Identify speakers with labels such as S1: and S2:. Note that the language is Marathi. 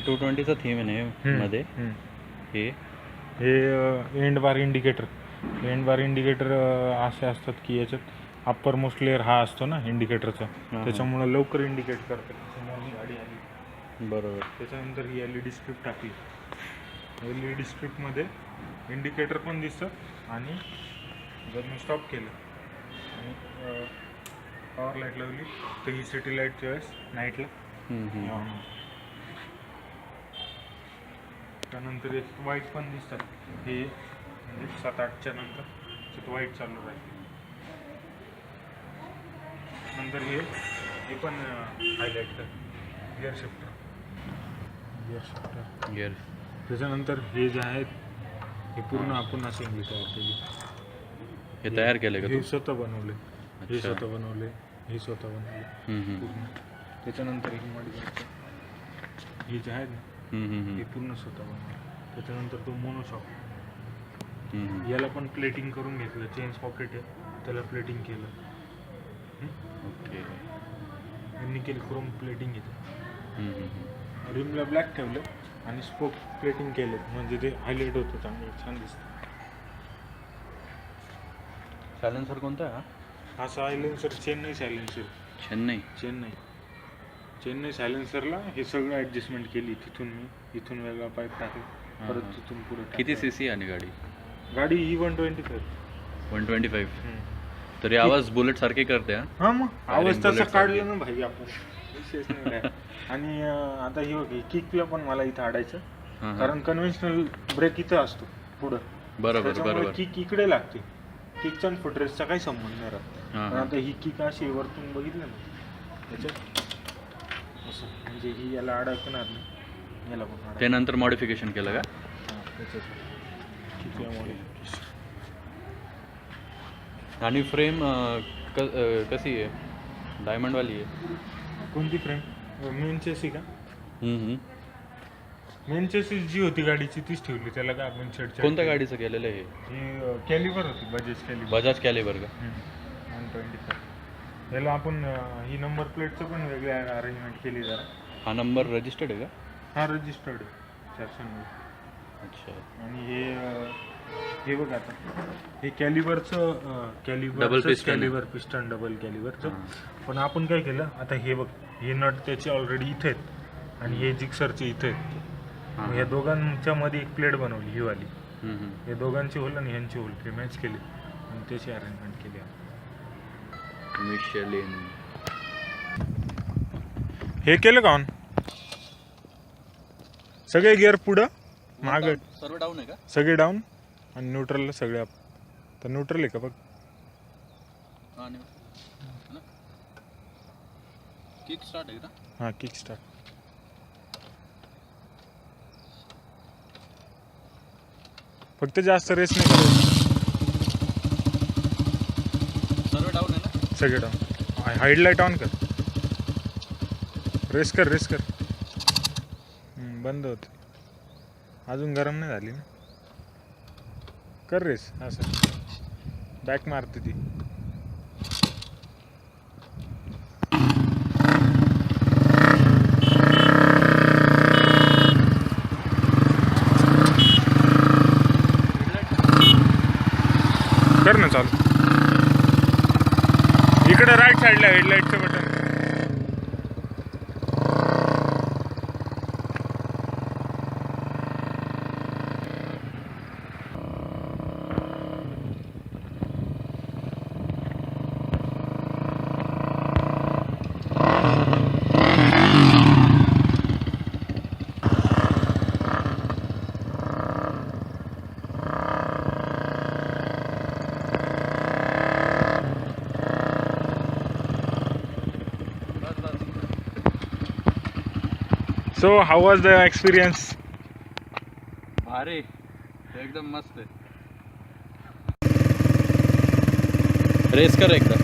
S1: 220चा थीम आहे ना मध्ये. हे
S2: एंड बार इंडिकेटर असे असतात की याच्यात अप्पर मोस्ट लेअर हा असतो ना इंडिकेटरचा, त्याच्यामुळे लवकर इंडिकेट करतात. समोरची गाडी आली
S1: बरोबर.
S2: त्याच्यानंतर ही LED स्ट्रिप टाकली. LED स्ट्रिपमध्ये इंडिकेटर पण दिसतं आणि जर मी स्टॉप केलं आणि पॉवर लाईट लावली तर ही सिटी लाईटच्या वेळेस नाईटला. त्यानंतर एक वाईट पण दिसतात, हे म्हणजे 7-8च्या नंतर वाईट चालू राहील. नंतर हे पण हायलाईट कर गिअर शिफ्टर. त्याच्यानंतर हे जे आहेत हे पूर्ण आपण असेंब्ली तयार केली.
S1: हे तयार केले का?
S2: हे स्वतः बनवले, हे स्वतः बनवले, हे स्वतः बनवले पूर्ण. त्याच्यानंतर हे मॉडिफाय हे जे आहेत ना हे पूर्ण स्वतः बनवले. त्याच्यानंतर तो मोनोशॉक, याला पण प्लेटिंग करून घेतलं. चेंज पॉकेट आहे त्याला प्लेटिंग केलं.
S1: ओके.
S2: यांनी केलं क्रोम प्लेटिंग घेतलं. रिमला ब्लॅक ठेवलं आणि स्पोक प्लेटिंग केलं, म्हणजे ते हायलाईट होतं चांगलं, छान दिसतं.
S1: सायलेन्सर कोणता आहे
S2: हा सायलेन्सर चेन्नई सायलेन्सर. चेन्नई सायलेन्सरला हे सगळं ॲडजस्टमेंट केली. तिथून मी इथून वेगळा पाईप टाकला, परत तिथून पुढे.
S1: किती सीसी आणि गाडी
S2: ही 125.
S1: 125. तरी आवाज बुलेट सारखे करते.
S2: हा मग आवाज तसा काढला ना भाई आपण, विशेष नाही. आणि आता ही बघ, किकला पण मला इथं आडायचं, कारण कन्व्हेन्शनल ब्रेक इथं असतो पुढं. बरोबर. किक इकडे लागते. किकचा आणि फुटरेसचा काही संबंध नाही राहत. पण आता ही किक अशी वरतून बघितलं ना त्याच्यात असं, म्हणजे ही याला अडकणार नाही, याला पण
S1: ते नंतर मॉडिफिकेशन केलं का? आणि फ्रेम कशी आहे? डायमंडवाली आहे?
S2: कोणती फ्रेम? मेन चेसी का? मेन चेसी जी होती गाडीची तीच ठेवली. त्याला काय आपण छेडछाड.
S1: कोणत्या गाडीचं केलेलं आहे?
S2: ही कॅलिबर होती,
S1: बजाज कॅलिबर का?
S2: 125. याला आपण ही नंबर प्लेटचं पण वेगळी अरेंजमेंट केली जरा.
S1: हा नंबर रजिस्टर्ड आहे का?
S2: हा रजिस्टर्ड आहे 490.
S1: अच्छा.
S2: आणि हे बघ आता हे कॅलिबरचं कॅलिबर पिस्टन डबल कॅलिबरचं. पण आपण काय केलं आता, हे बघ हे नट त्याचे ऑलरेडी इथे आहेत आणि हे जिक्सरचे इथे आहेत. या दोघांच्या मध्ये एक प्लेट बनवली ही वाली. या दोघांची होल आणि ह्यांची होल ते मॅच केली आणि त्याची अरेंजमेंट केली.
S1: मिशेलिन
S2: हे केलं का ऑन? सगळे गिअर पुढं माग
S1: सर्व डाऊन आहे का?
S2: सगळे डाऊन आणि न्यूट्रलला सगळे अप. तर न्यूट्रल आहे का बघ?
S1: किक स्टार्ट आहे का?
S2: हां किक स्टार्ट. फक्त जास्त रेस नाही करायची.
S1: सर्व डाऊन आहे ना?
S2: सगळे डाऊन. हाईडलाईट ऑन कर. रेस कर. बंद होते. अजून गरम नाही झाली ना? कर रेस. असं बॅक मारते ती. कर ना चालू. इकडे राईट साईडला हेडलाईटचं button. So how was the experience?
S1: भारी, एकदम मस्त आहे. रेस कर एकदा.